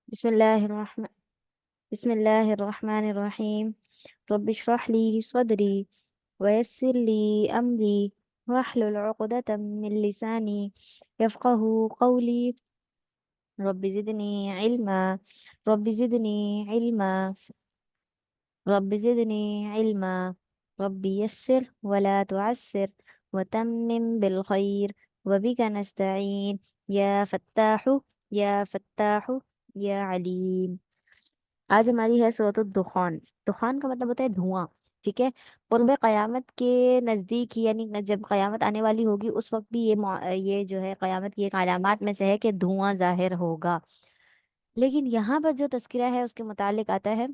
بسم الله الرحمن بسم الله الرحمن الرحيم. رب اشرح لي صدري ويسر لي أمري واحلل عقدة من لساني يفقه قولي. رب زدني علما رب زدني علما رب زدني علما. رب يسر ولا تعسر وتمم بالخير وبك نستعين. يا فتاح يا فتاح يا عليم. आज हमारी है सूरत दुखान। दुखान का मतलब होता है धुआं। ठीक है। कुर्ब कयामत के नजदीक ही, यानी जब कयामत आने वाली होगी उस वक्त भी ये जो है कयामत की एक अलामात में से है कि धुआं जाहिर होगा। लेकिन यहाँ पर जो तस्करा है उसके मुतालिक आता है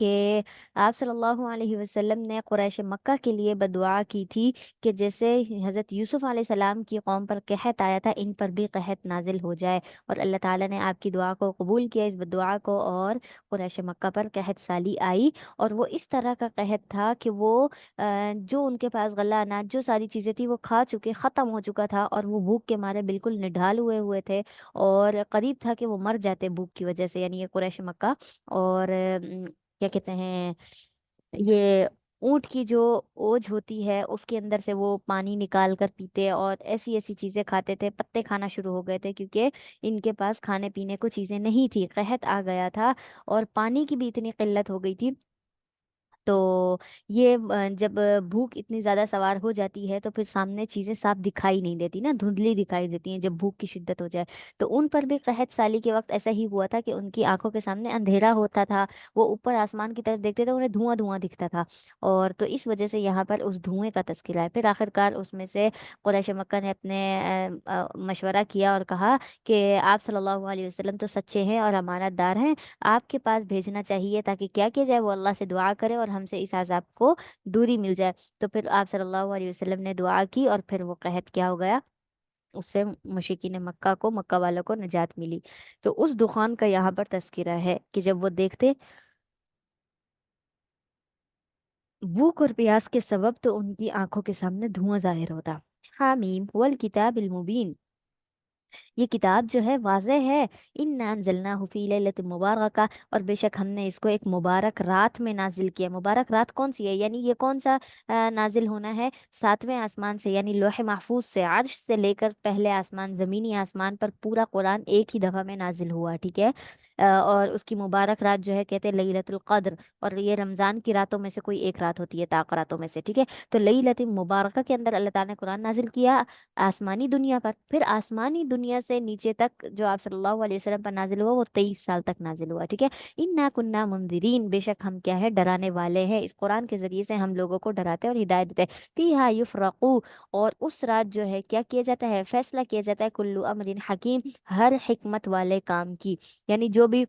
कि आप सल्लल्लाहु अलैहि वसल्लम ने कुरैश मक्का के लिए बदुआ की थी कि जैसे हज़रत यूसुफ अलैहि सलाम की कौम पर कहत आया था, इन पर भी कहत नाजिल हो जाए। और अल्लाह ताला ने आपकी दुआ को कबूल किया, इस बदुआ को, और कुरैश मक्का पर कहत साली आई। और वो इस तरह का कहत था कि वो जो उनके पास गला अनाज जो सारी चीज़ें थी वो खा चुके, ख़त्म हो चुका था, और वो भूख के मारे बिल्कुल निढाल हुए हुए थे। और करीब था कि वो मर जाते भूख की वजह से, यानी ये कुरैश मक्का। और क्या कहते हैं, ये ऊंट की जो ओज होती है उसके अंदर से वो पानी निकाल कर पीते, और ऐसी ऐसी चीजें खाते थे, पत्ते खाना शुरू हो गए थे, क्योंकि इनके पास खाने पीने को चीजें नहीं थी, कहत आ गया था। और पानी की भी इतनी किल्लत हो गई थी। तो ये जब भूख इतनी ज्यादा सवार हो जाती है तो फिर सामने चीजें साफ दिखाई नहीं देती ना, धुंधली दिखाई देती हैं जब भूख की शिद्दत हो जाए। तो उन पर भी कहत साली के वक्त ऐसा ही हुआ था कि उनकी आंखों के सामने अंधेरा होता था। वो ऊपर आसमान की तरफ देखते थे, उन्हें धुआं धुआं दिखता था। और तो इस वजह से यहाँ पर उस धुएं का तस्करा है। फिर आखिरकार उसमें से कुरैश मक्का ने अपने मशवरा किया और कहा कि आप सल्लल्लाहु अलैहि वसल्लम तो सच्चे हैं और अमानतदार हैं, आपके पास भेजना चाहिए ताकि क्या किया जाए, वो अल्लाह से दुआ करे और हमसे इस अजाब को दूरी मिल जाए। तो फिर आप सल्लल्लाहु अलैहि वसल्लम ने दुआ की और फिर वो कहत क्या हो गया, उससे मुशरिकीन मक्का को, मक्का वालों को निजात मिली। तो उस दुकान का यहाँ पर तस्करा है कि जब वो देखते भूख और प्यास के सबब तो उनकी आंखों के सामने धुआं जाहिर होता। हामीम वल किताबिल मुबीन, ये किताब जो है वाज़ेह है। इन्ना अंज़लनाहु फी लैलतिन मुबारका, और बेशक हमने इसको एक मुबारक रात में नाजिल किया। मुबारक रात कौन सी है, यानी ये कौन सा नाजिल होना है, सातवें आसमान से, यानी लोहे महफूज से, अर्श से लेकर पहले आसमान, ज़मीनी आसमान पर पूरा कुरान एक ही दफ़ा में नाजिल हुआ। ठीक है। और उसकी मुबारक रात जो है कहते हैं लैलतुल क़द्र, और ये रमज़ान की रातों में से कोई एक रात होती है, ताक रातों में से। ठीक है। तो लैलतुल मुबारका के अंदर अल्लाह ताला ने कुरान नाजिल किया आसमानी दुनिया पर। फिर आसमानी दुनिया से नीचे तक जो आप सल्लल्लाहु अलैहि वसल्लम पर नाजिल हुआ वो 23 साल तक नाजिल हुआ। ठीक है। इन्ना कुन्ना मुंदिरीन, बेशक हम क्या है, डराने वाले हैं। इस कुरान के जरिए से हम लोगों को डराते हैं और हिदायत देते हैं। फीहा युफरकू, और उस रात जो है क्या किया जाता है, फैसला किया जाता है, कुल्लू अमरिन हकीम, हर हिकमत वाले काम की, यानी जो भी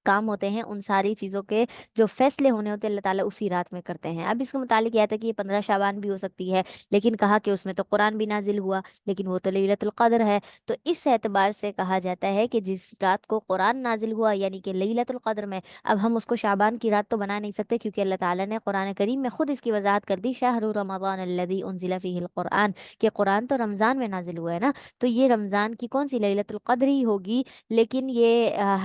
काम होते हैं उन सारी चीज़ों के जो फैसले होने होते हैं अल्लाह ताला उसी रात में करते हैं। अब इसके मुतालिक यह था कि ये 15 शाबान भी हो सकती है, लेकिन कहा कि उसमें तो कुरान भी नाजिल हुआ, लेकिन वो तो लैलतुल क़द्र है। तो इस एतबार से कहा जाता है कि जिस रात को कुरान नाजिल हुआ यानी कि लैलतुल क़द्र में, अब हम उसको शाबान की रात तो बना नहीं सकते, क्योंकि अल्लाह ताला ने कुरान करीम में खुद इसकी वजाहत कर दी, शाहरु रमज़ान अल्लज़ी उनज़िला फ़ीहिल कुरान, कि कुरान तो रमज़ान में नाजिल हुआ है ना। तो ये रमज़ान की कौन सी लैलतुल क़द्र ही होगी। लेकिन ये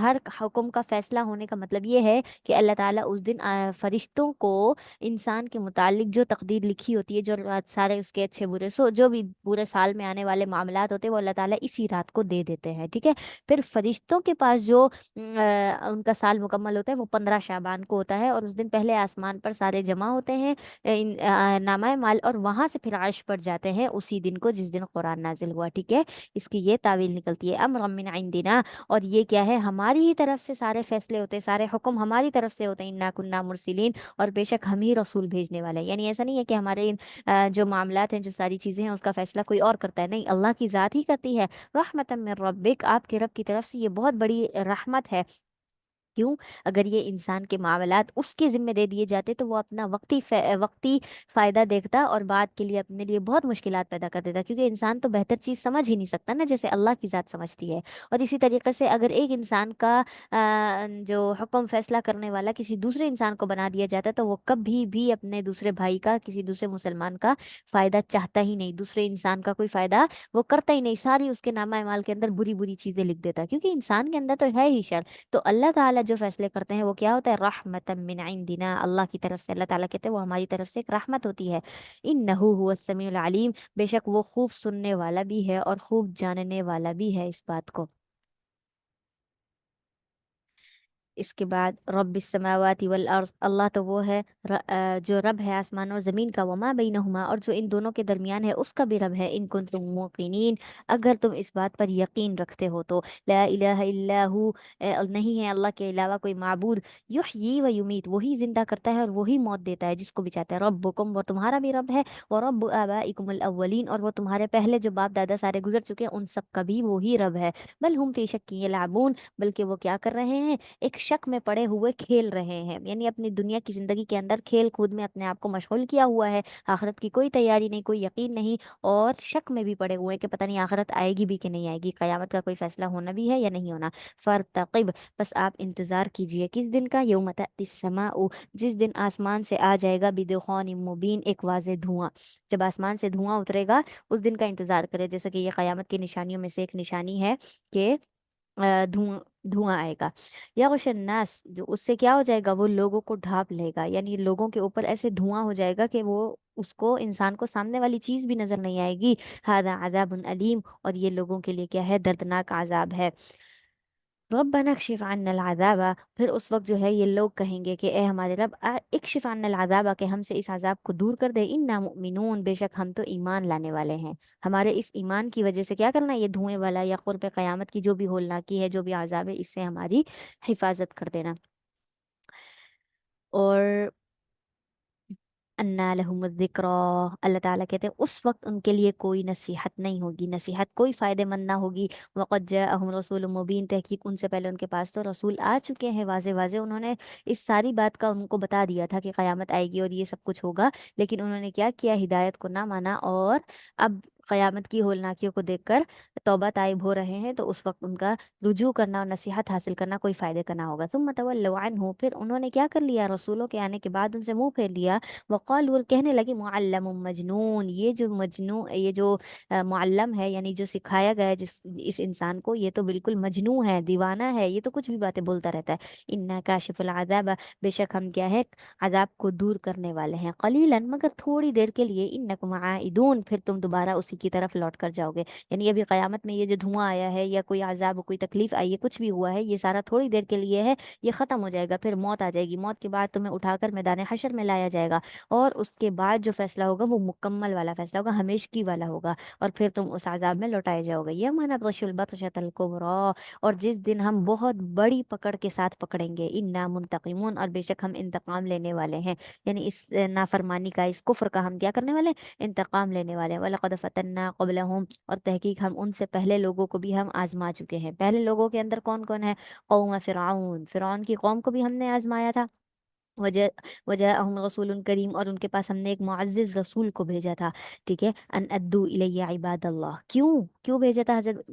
हर हुक्म का फैसला होने का मतलब ये है कि अल्लाह ताला उस दिन फरिश्तों को इंसान के मुतालिक जो तकदीर लिखी होती है, जो सारे उसके अच्छे बुरे जो भी पूरे साल में आने वाले मामलात होते हैं वो अल्लाह ताला इसी रात को दे देते हैं। ठीक है। फिर फरिश्तों के पास जो उनका साल मुकम्मल होता है वो 15 शाबान को होता है, और उस दिन पहले आसमान पर सारे जमा होते हैं नामाए माल, और वहां से फिर अर्श पर जाते हैं उसी दिन को जिस दिन कुरान नाजिल हुआ। ठीक है। इसकी ये तावील निकलती है अम्रम मिन इंदिना, और ये क्या है, हमारी ही तरफ से सारे फैसले होते हैं, सारे हुक्म हमारी तरफ से होते हैं। इन्ना कुन्ना मुरसिलीन, और बेशक हम ही रसूल भेजने वाले हैं। यानी ऐसा नहीं है कि हमारे जो मामलात हैं, जो सारी चीज़ें हैं, उसका फैसला कोई और करता है, नहीं, अल्लाह की ज़ात ही करती है। रहमतम मिन रब्बिक, आपके रब की तरफ से ये बहुत बड़ी रहमत है। क्यों? अगर ये इंसान के मामलात उसके ज़िम्मे दे दिए जाते तो वो अपना वक़्ती फ़ायदा देखता और बाद के लिए अपने लिए बहुत मुश्किलात पैदा कर देता, क्योंकि इंसान तो बेहतर चीज़ समझ ही नहीं सकता ना, जैसे अल्लाह की ज़ात समझती है। और इसी तरीके से अगर एक इंसान का जो हुक्म फ़ैसला करने वाला किसी दूसरे इंसान को बना दिया जाता तो वो कभी भी अपने दूसरे भाई का, किसी दूसरे मुसलमान का फ़ायदा चाहता ही नहीं, दूसरे इंसान का कोई फ़ायदा वो करता ही नहीं, सारी उसके नामा-ए-माल के अंदर बुरी-बुरी चीज़ें लिख देता है, क्योंकि इंसान के अंदर तो है ही शर। तो अल्लाह ताला जो फैसले करते हैं वो क्या होता है, रहमतम मिन इंदिना, अल्लाह की तरफ से। अल्लाह ताला कहते हैं वो हमारी तरफ से एक रहमत होती है। इन्नहु हुवस समीउल अलीम, बेशक वो खूब सुनने वाला भी है और खूब जानने वाला भी है इस बात को। इसके बाद रब्बिस समावाति वल अर्ज़, अल्लाह तो वो है जो रब है आसमान और ज़मीन का, वमा बैनहुमा, और जो इन दोनों के दरमियान है उसका भी रब है, इन कुंतुम मूक़िनीन, अगर तुम इस बात पर यकीन रखते हो तो। ला इलाहा इल्ला हु, नहीं है अल्लाह के अलावा कोई माबूद, युहयी व युमीत, वही जिंदा करता है और वही मौत देता है जिसको भी चाहता है। रब्बुकुम, वो तुम्हारा भी रब है, और रब्बु आबाइकुमुल अव्वलीन, और वो तुम्हारे पहले जो बाप दादा सारे गुजर चुके हैं उन सब का भी वही रब है। बल हुम फी शक्किन यलअबून, बल्कि वो क्या कर रहे हैं, एक शक में पड़े हुए खेल रहे हैं, यानी अपनी दुनिया की जिंदगी के अंदर खेल कूद में अपने आप को मशगूल किया हुआ है, आखिरत की कोई तैयारी नहीं, कोई यकीन नहीं, और शक में भी पड़े हुए हैं कि पता नहीं आखिरत आएगी भी कि नहीं आएगी, कयामत का कोई फैसला होना भी है या नहीं होना। फरतकिब, बस आप इंतजार कीजिए, किस दिन का, यौम तअतिस्समाउ, जिस दिन आसमान से आ जाएगा बिदुखानिम मुबीन, एक वाज़ेह धुआं, जब आसमान से धुआं उतरेगा उस दिन का इंतजार करें। जैसे कि ये कयामत की निशानियों में से एक निशानी है कि धुआं धुआं आएगा। यग़शन्नास, जो उससे क्या हो जाएगा, वो लोगों को ढांप लेगा, यानी लोगों के ऊपर ऐसे धुआं हो जाएगा कि वो उसको, इंसान को सामने वाली चीज भी नजर नहीं आएगी। हादा अजाबुन अलीम, और ये लोगों के लिए क्या है, दर्दनाक आजाब है। रब्बना कशिफ अन्नल अज़ाबा, फिर उस वक्त जो है ये लोग कहेंगे कि ए हमारे रब, इक्शिफ अन्नल अज़ाबा, के हमसे इस अजाब को दूर कर दे, इन्ना मुमिनून, बेशक हम तो ईमान लाने वाले हैं, हमारे इस ईमान की वजह से क्या करना है, ये धुएं वाला या क़ुर्ब क़यामत की जो भी होलनाकी है, जो भी अजाब है, इससे हमारी हिफाजत कर देना। और अन्ना लहुमुज़्ज़िक्रा, अल्लाह ताला कहते हैं उस वक्त उनके लिए कोई नसीहत नहीं होगी, नसीहत कोई फ़ायदेमंद ना होगी। वक़द जाअहुम रसूलुम मुबीन, तहकीक उनसे पहले उनके पास तो रसूल आ चुके हैं वाज़े वाज़े, उन्होंने इस सारी बात का उनको बता दिया था कि क़यामत आएगी और ये सब कुछ होगा, लेकिन उन्होंने क्या किया, हिदायत को ना माना, और अब क़यामत की होलनाकियों को देखकर तौबा ताइब हो रहे हैं, तो उस वक्त उनका रुजू करना और नसीहत हासिल करना कोई फ़ायदे का ना होगा। सुम्मा तवल्लौ अन्हु, फिर उन्होंने क्या कर लिया, रसूलों के आने के बाद उनसे मुंह फेर लिया। वक़ाल, वो कहने लगे मुअल्लमुम मजनून, ये जो मुअल्लम है, यानी जो सिखाया गया है जिस इस इंसान को, ये तो बिल्कुल मजनू है, दीवाना है, ये तो कुछ भी बातें बोलता रहता है। इन्ना काशिफुल अज़ाब, बेशक हम क्या है, अजाब को दूर करने वाले हैं, कलीलन, मगर थोड़ी देर के लिए, इन्नकुम आइदून, फिर तुम दोबारा उसी की तरफ लौट कर जाओगे। यानी अभी क़यामत में ये जो धुआं आया है या कोई अजाब, कोई तकलीफ आई है, कुछ भी हुआ है, ये सारा थोड़ी देर के लिए है, ये ख़त्म हो जाएगा, फिर मौत आ जाएगी, मौत के बाद तुम्हें उठाकर मैदान हशर में लाया जाएगा, और उसके बाद जो फैसला होगा वो मुकम्मल वाला फैसला होगा, हमेशगी वाला होगा, और फिर तुम उस आज़ाब में लौटाए जाओगे। यौमा नबतशुल बतशतल कुबरा, और जिस दिन हम बहुत बड़ी पकड़ के साथ पकड़ेंगे, इन्ना मुंतकिमून, और बेशक हम इंतकाम लेने वाले हैं, यानी इस नाफरमानी का, इस कुफ्र का हम क्या करने वाले हैं, इंतकाम लेने वाले हैं। वलक़द फतन्ना क़ब्लहुम, और तहकीक हम उनसे पहले लोगों को भी हम आजमा चुके हैं। पहले लोगों के अंदर कौन कौन है, कौम फ़िरऔन, फ़िरऔन की कौम को भी हमने आजमाया था। वजह वजह अहम रसूल करीम, और उनके पास हमने एक मुअज़्ज़िज़ रसूल को भेजा था। ठीक है, अन अद्दू इलैया इबादल्लाह, क्यों क्यों भेजा था हजरत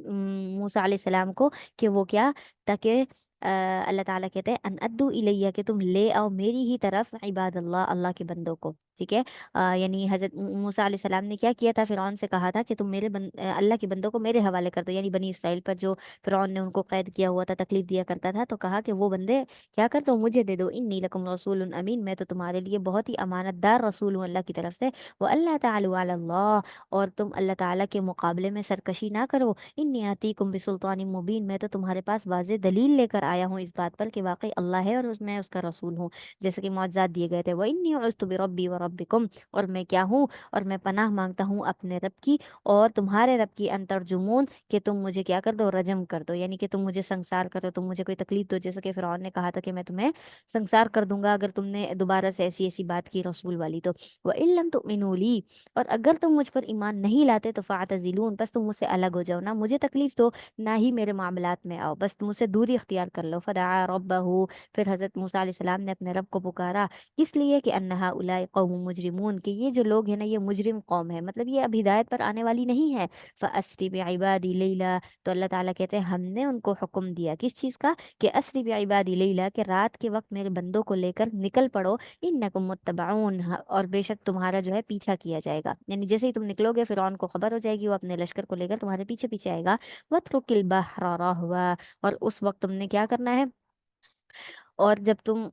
मूसा अलैहिस्सलाम को, कि वो क्या, ताकि अल्लाह ताला कहते हैं अन अद्दू इलैया, कि तुम ले आओ मेरी ही तरफ, इबादल्लाह, अल्लाह के बंदों को। ठीक है, यानी हजरत मूसा अलैहिस्सलाम ने क्या किया था, फिरौन से कहा था कि तुम अल्लाह के बंदों को मेरे हवाले कर दो, यानी बनी इसराइल पर जो फिरौन ने उनको कैद किया हुआ था, तकलीफ दिया करता था, तो कहा कि वो बंदे क्या कर दो, मुझे दे दो, इन्नी लकुम रसूलुन अमीन, मैं तो तुम्हारे लिए बहुत ही अमानतदार रसूल हूँ अल्लाह की तरफ से। वो अल्लाह तालू अल्लाह, और तुम अल्लाह ताला के मुकाबले में सरकशी ना करो। इन्नी आतीकुम बिसुल्तानिम मुबीन, मैं तो तुम्हारे पास वाज़ेह दलील लेकर आया हूँ इस बात पर कि वाकई अल्लाह है और मैं उसका रसूल हूँ, जैसे कि मुअज्जज़ात दिए गए थे। व इन्नी उज़्तु बिरब्बी व रब्बिकुम, और मैं क्या हूँ, और मैं पनाह मांगता हूँ अपने रब की और तुम्हारे रब की, अंतरजुमून, कि तुम मुझे क्या कर दो, रजम कर दो, यानी कि तुम मुझे संसार करो, तुम मुझे कोई तकलीफ दो, जैसे कि फिरौन ने कहा था कि मैं तुम्हें संसार कर दूंगा अगर तुमने दोबारा से ऐसी ऐसी बात की रसूल वाली। तो व इल्लम तुमिनू ली, और अगर तुम मुझ पर ईमान नहीं लाते तो फ़ातज़िलून, बस तुम मुझसे अलग हो जाओ, ना मुझे तकलीफ दो ना ही मेरे मामलात में आओ, बस तुम मुझसे दूरी इख्तियार कर लो। फदआ रब्बहू, फिर हज़रत मूसा अलैहिस्सलाम ने अपने रब को पुकारा, किस लिए कि अन्ना उलाई कौम मुजरिमून, कि ये जो लोग हैं ना ये मुजरिम कौम है, मतलब ये अब हिदायत पर आने वाली नहीं है। फ़अस्रि बिइबादी लैला, तो अल्लाह ताला कहते हैं हमने उनको हुक्म दिया किस चीज़ का, कि अस्रि बिइबादी लैला, कि रात के वक्त मेरे बंदों को लेकर निकल पड़ो, इन्नकुम मुत्तबऊन, और बेशक तुम्हारा जो है पीछा किया जाएगा, यानी जैसे ही तुम निकलोगे फिरौन को खबर हो जाएगी, वो अपने लश्कर को लेकर तुम्हारे पीछे पीछे आएगा। वत्रुकिल बहरा रहवा, और उस वक्त तुमने क्या करना है, और जब तुम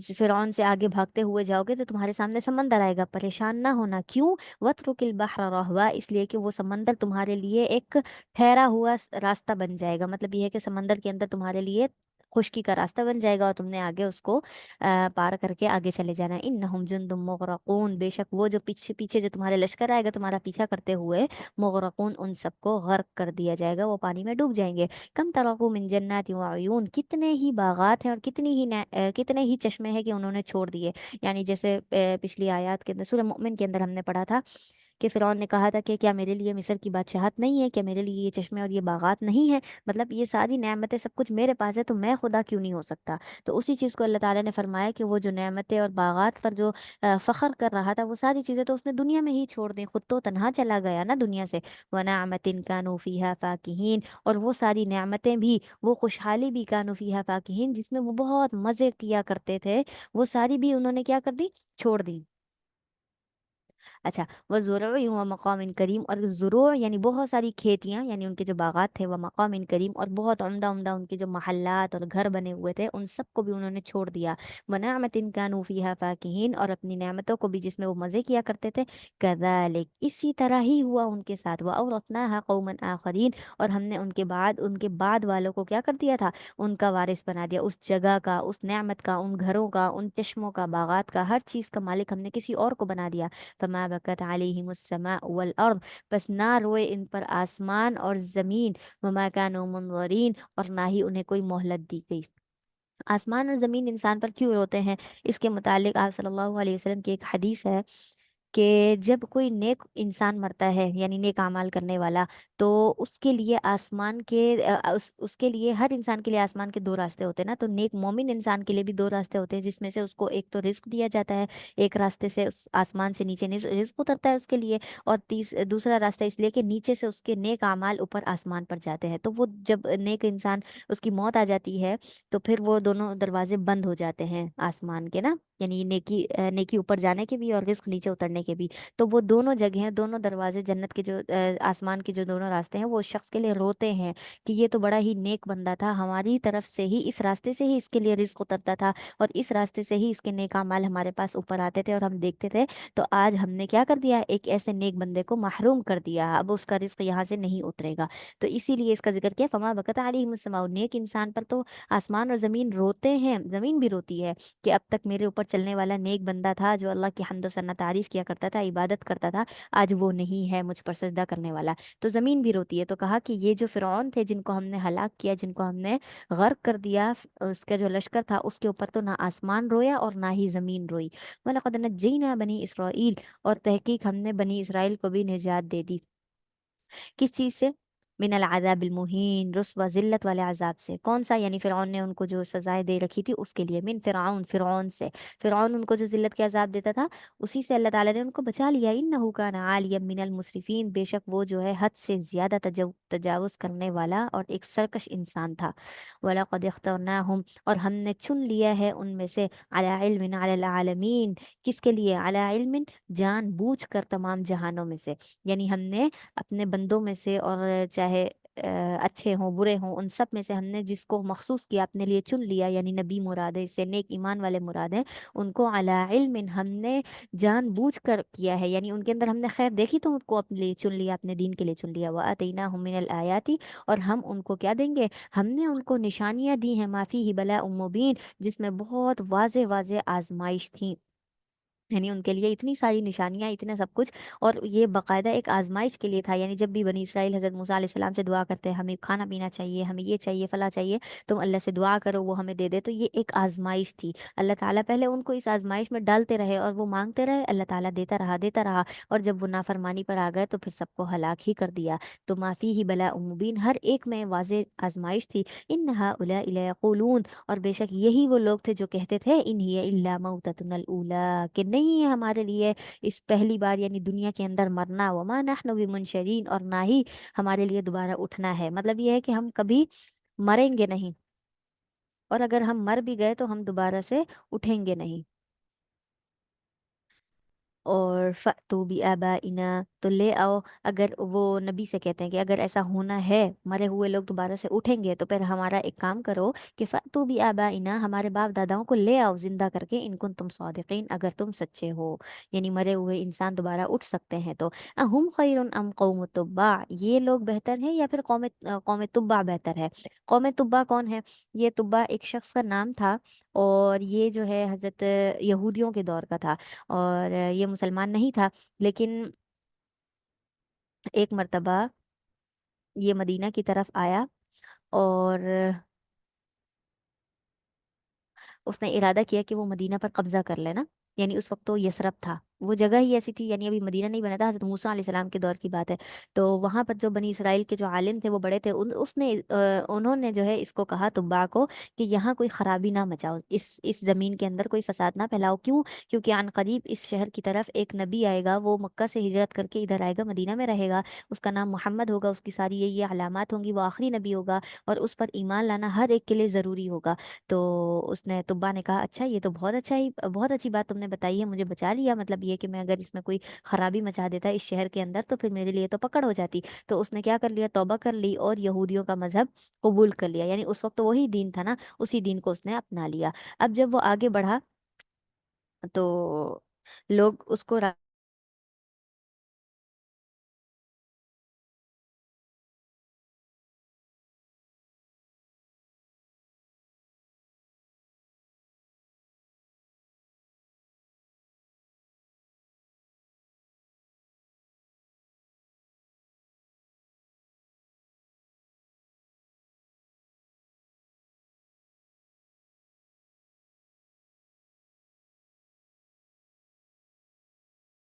फिरौन से आगे भागते हुए जाओगे तो तुम्हारे सामने समंदर आएगा, परेशान ना होना, क्यों, वत्रुकिल बहरा रहवा, इसलिए कि वो समंदर तुम्हारे लिए एक ठहरा हुआ रास्ता बन जाएगा, मतलब ये है कि समंदर के अंदर तुम्हारे लिए खुश्की का रास्ता बन जाएगा और तुमने आगे उसको पार करके आगे चले जाना है। इन्नहुम जुंदुम मुगरकून, बेशक वो जो पीछे पीछे जो तुम्हारे लश्कर आएगा तुम्हारा पीछा करते हुए, मुगरकून, उन सबको गर्क कर दिया जाएगा, वो पानी में डूब जाएंगे। कम तरकू मिन जन्नाति व अयून, कितने ही बागात हैं और कितने ही चश्मे हैं कि उन्होंने छोड़ दिए, यानी जैसे पिछली आयत के अंदर सूरह मोमिन के अंदर हमने पढ़ा था कि फिरौन ने कहा था कि क्या मेरे लिए मिस्र की बादशाहत नहीं है, क्या मेरे लिए ये चश्मे और ये बागात नहीं है, मतलब ये सारी नेमतें सब कुछ मेरे पास है तो मैं खुदा क्यों नहीं हो सकता। तो उसी चीज़ को अल्लाह ताला ने फरमाया कि वो जो नेमतें और बागात पर जो फ़ख्र कर रहा था वो सारी चीज़ें तो उसने दुनिया में ही छोड़ दी, खुद तो तनहा चला गया ना दुनिया से। व नामतिन कानू फीहा फाकिहीन, और वो सारी नेमतें भी, वो खुशहाली भी, कानू फीहा फाकिहीन, जिसमें वो बहुत मज़े किया करते थे, वो सारी भी उन्होंने क्या कर दी, छोड़ दी। अच्छा, वह ज़ुरूई व मकाम करीम, और ज़ुरूर यानी बहुत सारी खेतियाँ, यानी उनके जो बागात थे, वह मकाम करीम, और बहुत उम्दा उम्दा उनके जो महल्लात और घर बने हुए थे उन सबको भी उन्होंने छोड़ दिया। वनामतिन कानू फीहा फाकिहीन, और अपनी नेमतों को भी जिसमें वो मज़े किया करते थे। कज़ालिक, इसी तरह ही हुआ उनके साथ। व औरतनाहा कौमन आखरीन, और हमने उनके बाद वालों को क्या कर दिया था, उनका वारिस बना दिया, उस जगह का, उस नेमत का, उन घरों का, उन चश्मों का, बागात का, हर चीज़ का मालिक हमने किसी और को बना दिया। फमा बकत अलैहिमुस्समा वल अर्द, बस ना रोए इन पर आसमान और जमीन, वमा कानू मुनज़रीन, और ना ही उन्हें कोई मोहलत दी गई। आसमान और ज़मीन इंसान पर क्यों रोते हैं, इसके मुतालिक आप सल्लल्लाहु अलैहि वसल्लम की एक हदीस है कि जब कोई नेक इंसान मरता है, यानी नेक अमाल करने वाला, तो उसके लिए उसके लिए, हर इंसान के लिए आसमान के दो रास्ते होते हैं ना, तो नेक मोमिन इंसान के लिए भी दो रास्ते होते हैं, जिसमें से उसको एक तो रिस्क दिया जाता है, एक रास्ते से उस आसमान से नीचे रिस्क उतरता है उसके लिए, और दूसरा रास्ता इसलिए कि नीचे से उसके नेक अमाल ऊपर आसमान पर जाते हैं। तो वो जब नेक इंसान, उसकी मौत आ जाती है, तो फिर वो दोनों दरवाजे बंद हो जाते हैं आसमान के ना, यानी नेकी ऊपर जाने के भी और रिस्क नीचे उतरने के भी। तो वो दोनों जगह, दोनों दरवाजे, जन्नत के जो आसमान के जो दोनों रास्ते हैं, वो उस शख्स के लिए रोते हैं कि ये तो बड़ा ही नेक बंदा था, हमारी तरफ से ही, इस रास्ते से ही इसके लिए रिस्क उतरता था, और इस रास्ते से ही इसके नेक अमाल हमारे पास ऊपर आते थे और हम देखते थे। तो आज हमने क्या कर दिया, एक ऐसे नेक बंदे को महरूम कर दिया, अब उसका रिस्क यहाँ से नहीं उतरेगा। तो इसीलिए इसका जिक्र किया, फमा बकत अलैहिमुस्समा, नेक इंसान पर तो आसमान और ज़मीन रोते हैं, ज़मीन भी रोती है कि अब तक मेरे ऊपर चलने वाला नेक बंदा था जो अल्लाह की हम्द सना तारीफ किया करता था, इबादत करता था, आज वो नहीं है मुझ पर सजदा करने वाला। तो ज़मीन भी रोती है। तो कहा कि ये जो फ़िरौन थे जिनको हमने हलाक किया, जिनको हमने गर्क कर दिया, उसका जो लश्कर था उसके ऊपर तो ना आसमान रोया और ना ही ज़मीन रोई। वलक़द नज्जैना बनी इसराइल, और तहकीक हमने बनी इसराइल को भी निजात दे दी। किस चीज़ से, मिनल अज़ाबिल मुहीन, रुस्वा ज़िल्लत वाले अज़ाब से। कौन सा, यानी फ़िरौन ने उनको जो सज़ाएँ दे रखी थी उसके लिए, मिन फ़िरऔन, फ़िरौन से। फ़िरौन उनको जो ज़िल्लत के अज़ाब देता था, उसी से अल्लाह ताला ने उनको बचा लिया। इन्नहु कान आलियम मिनल मुसरिफ़ीन, बेशक वो जो है हद से ज़्यादा तजावुज़ करने वाला और एक सरकश इंसान था। वलक़द इख्तरनाहुम, और हमने चुन लिया है उनमें से, अला इल्मिन अलल आलमीन, किसके लिए, अला इल्मिन, जानबूझ कर तमाम जहानों में से, यानी हमने अपने बंदों में से, और चाहे अच्छे हों बुरे हों, उन सब में से हमने जिसको मखसूस किया, अपने लिए चुन लिया, यानी नबी मुराद है, इससे नेक ईमान वाले मुराद हैं, उनको अला इल्मिन, हमने जानबूझ कर किया है, यानी उनके अंदर हमने खैर देखी तो उनको अपने लिए चुन लिया, अपने दीन के लिए चुन लिया। व अतैनाहुम मिनल आयाती, और हम उनको क्या देंगे, हमने उनको निशानियां दी हैं, माफी ही बला मुबीन, जिसमें बहुत वाजे वाजे आजमाइश थी। یعنی ان کے لیے اتنی ساری نشانیاں، اتنا سب کچھ، اور یہ باقاعدہ ایک آزمائش کے لیے تھا. یعنی جب بھی بنی اسرائیل حضرت موسیٰ علیہ السلام سے دعا کرتے ہیں ہمیں کھانا پینا چاہیے، ہمیں یہ چاہیے، فلاں چاہیے، تم اللہ سے دعا کرو وہ ہمیں دے دے، تو یہ ایک آزمائش تھی. اللہ تعالیٰ پہلے ان کو اس آزمائش میں ڈالتے رہے اور وہ مانگتے رہے، اللہ تعالیٰ دیتا رہا دیتا رہا. اور جب وہ نافرمانی پر آ گئے تو پھر سب کو ہلاک ہی کر دیا. تو ما فیہ بلاء مبین، ہر ایک میں واضح آزمائش تھی. ان ہؤلاء لیقولون، اور بے شک یہی وہ لوگ تھے جو کہتے تھے ان ہی الا موتتنا الاولی، کہ نہیں ہے ہمارے لیے اس پہلی بار یعنی دنیا کے اندر مرنا، وما نحن بمنشرین، اور نہ ہی ہمارے لیے دوبارہ اٹھنا ہے. مطلب یہ ہے کہ ہم کبھی مریں گے نہیں، اور اگر ہم مر بھی گئے تو ہم دوبارہ سے اٹھیں گے نہیں. اور فَأْتُوا بِآبَائِنَا، تو لے آؤ، اگر وہ نبی سے کہتے ہیں کہ اگر ایسا ہونا ہے مرے ہوئے لوگ دوبارہ سے اٹھیں گے تو پھر ہمارا ایک کام کرو کہ فَأْتُوا بِآبَائِنَا، ہمارے باپ داداؤں کو لے آؤ زندہ کر کے، ان کن تم صادقین، اگر تم سچے ہو. یعنی مرے ہوئے انسان دوبارہ اٹھ سکتے ہیں. تو اہم خیر ام قوم تبع، یہ لوگ بہتر ہیں یا پھر قوم تبع بہتر ہے. قوم تبع کون ہے؟ یہ تبع ایک شخص کا نام تھا، اور یہ جو ہے حضرت یہودیوں کے دور کا تھا، اور یہ مسلمان نہیں تھا. لیکن ایک مرتبہ یہ مدینہ کی طرف آیا، اور اس نے ارادہ کیا کہ وہ مدینہ پر قبضہ کر لینا. یعنی اس وقت تو یثرب تھا، وہ جگہ ہی ایسی تھی، یعنی ابھی مدینہ نہیں بنا تھا، حضرت موسیٰ علیہ السلام کے دور کی بات ہے. تو وہاں پر جو بنی اسرائیل کے جو عالم تھے وہ بڑے تھے، انہوں نے جو ہے اس کو کہا تبا کو کہ یہاں کوئی خرابی نہ مچاؤ، اس زمین کے اندر کوئی فساد نہ پھیلاؤ. کیوں؟ کیونکہ عن قریب اس شہر کی طرف ایک نبی آئے گا، وہ مکہ سے ہجرت کر کے ادھر آئے گا، مدینہ میں رہے گا، اس کا نام محمد ہوگا، اس کی ساری یہ علامات ہوں گی، وہ آخری نبی ہوگا، اور اس پر ایمان لانا ہر ایک کے لیے ضروری ہوگا. تو اس نے طبا نے کہا اچھا یہ تو بہت اچھا ہی، بہت اچھی بات تم نے بتائی ہے، مجھے بچا لیا. مطلب یہ کہ میں اگر اس میں کوئی خرابی مچا دیتا اس شہر کے اندر تو پھر میرے لیے تو پکڑ ہو جاتی. تو اس نے کیا کر لیا، توبہ کر لی اور یہودیوں کا مذہب قبول کر لیا. یعنی اس وقت تو وہی دین تھا نا، اسی دین کو اس نے اپنا لیا. اب جب وہ آگے بڑھا تو لوگ اس کو